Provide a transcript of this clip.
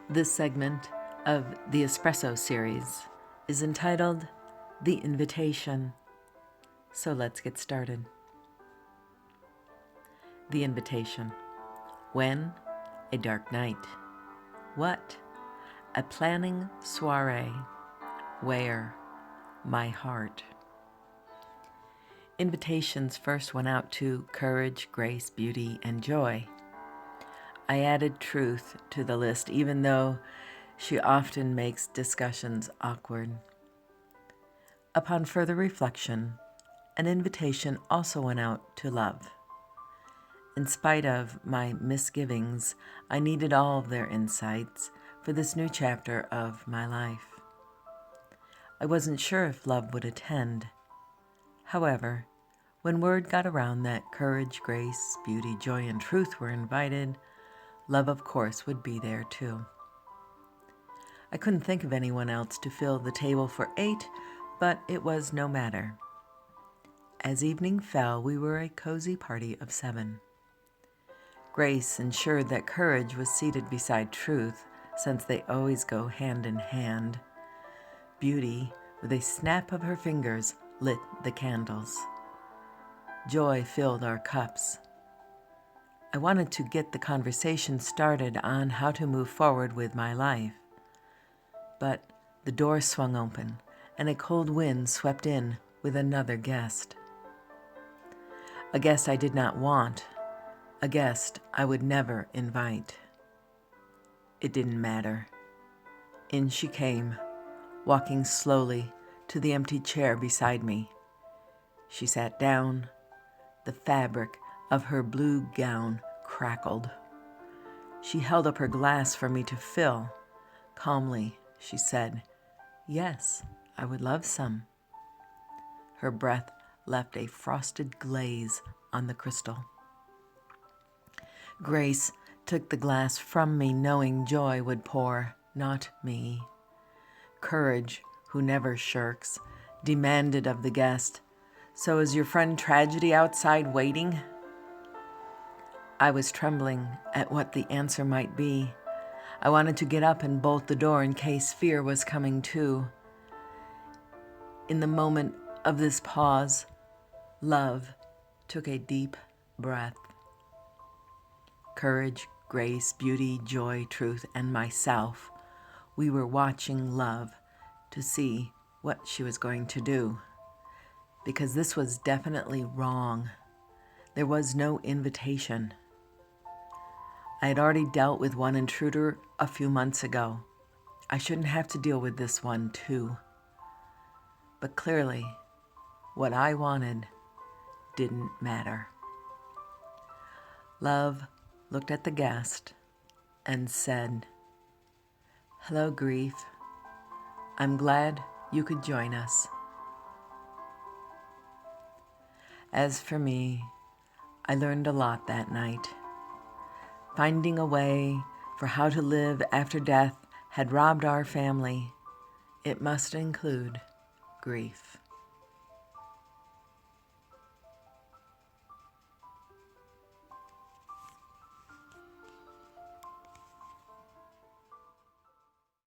This segment of the Espresso series is entitled The Invitation. So let's get started. The Invitation. When? A dark night. What? A planning soiree. Where? My heart. Invitations first went out to courage, grace, beauty, and joy. I added truth to the list, even though she often makes discussions awkward. Upon further reflection, an invitation also went out to love. In spite of my misgivings, I needed all of their insights for this new chapter of my life. I wasn't sure if love would attend. However, when word got around that courage, grace, beauty, joy, and truth were invited, love, of course, would be there too. I couldn't think of anyone else to fill the table for 8, but it was no matter. As evening fell, we were a cozy party of 7. Grace ensured that courage was seated beside truth, since they always go hand in hand. Beauty, with a snap of her fingers, lit the candles. Joy filled our cups. I wanted to get the conversation started on how to move forward with my life. But the door swung open, and a cold wind swept in with another guest. A guest I did not want, a guest I would never invite. It didn't matter. In she came, walking slowly to the empty chair beside me. She sat down. The fabric of her blue gown crackled. She held up her glass for me to fill. Calmly, she said, "Yes, I would love some." Her breath left a frosted glaze on the crystal. Grace took the glass from me, knowing joy would pour, not me. Courage, who never shirks, demanded of the guest, "So is your friend Tragedy outside waiting?" I was trembling at what the answer might be. I wanted to get up and bolt the door in case fear was coming too. In the moment of this pause, love took a deep breath. Courage, grace, beauty, joy, truth, and myself, we were watching love to see what she was going to do. Because this was definitely wrong. There was no invitation. I had already dealt with one intruder a few months ago. I shouldn't have to deal with this one too. But clearly, what I wanted didn't matter. Love looked at the guest and said, "Hello, grief. I'm glad you could join us." As for me, I learned a lot that night. Finding a way for how to live after death had robbed our family. It must include grief.